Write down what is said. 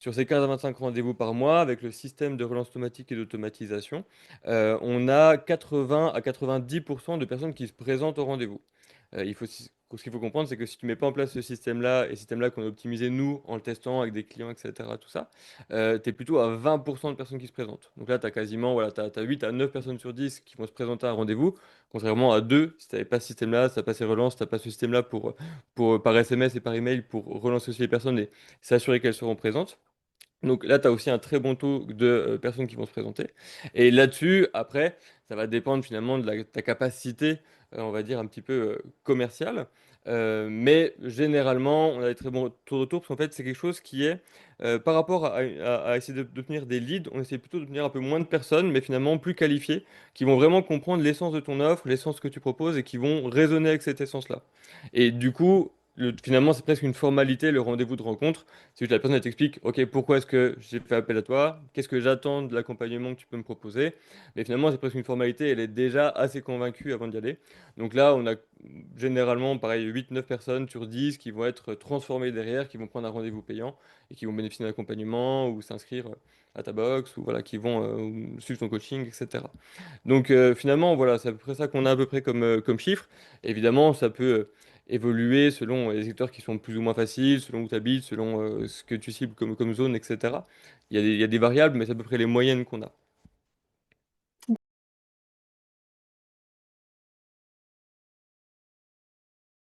Sur ces 15 à 25 rendez-vous par mois, avec le système de relance automatique et d'automatisation, on a 80 à 90% de personnes qui se présentent au rendez-vous. Ce qu'il faut comprendre, c'est que si tu mets pas en place ce système-là, et système-là qu'on a optimisé nous en le testant avec des clients, etc., tout ça, tu es plutôt à 20% de personnes qui se présentent. Donc là, tu as quasiment, voilà, t'as 8 à 9 personnes sur 10 qui vont se présenter à un rendez-vous, contrairement à 2 si tu n'avais pas ce système-là, si tu n'as pas ces relances, si tu n'as pas ce système-là par SMS et par email pour relancer aussi les personnes et s'assurer qu'elles seront présentes. Donc là, tu as aussi un très bon taux de personnes qui vont se présenter. Et là-dessus, après, ça va dépendre finalement de ta capacité, on va dire, un petit peu commerciale. Mais généralement, on a des très bons taux de retour parce qu'en fait, c'est quelque chose qui est, par rapport à essayer d'obtenir des leads, on essaie plutôt d'obtenir un peu moins de personnes, mais finalement plus qualifiées, qui vont vraiment comprendre l'essence de ton offre, l'essence que tu proposes et qui vont raisonner avec cette essence-là. Et du coup, finalement, c'est presque une formalité, le rendez-vous de rencontre. C'est juste la personne elle t'explique, ok, pourquoi est-ce que j'ai fait appel à toi? Qu'est-ce que j'attends de l'accompagnement que tu peux me proposer? Mais finalement, c'est presque une formalité, elle est déjà assez convaincue avant d'y aller. Donc là, on a généralement, pareil, 8 9 personnes sur 10 qui vont être transformées derrière, qui vont prendre un rendez-vous payant et qui vont bénéficier d'un accompagnement ou s'inscrire à ta box ou voilà, qui vont suivre ton coaching, etc. Donc finalement, voilà, c'est à peu près ça qu'on a à peu près comme chiffre. Évidemment, ça peut évoluer selon les secteurs qui sont plus ou moins faciles, selon où tu habites, selon ce que tu cibles comme zone, etc. Il y a des variables, mais c'est à peu près les moyennes qu'on a.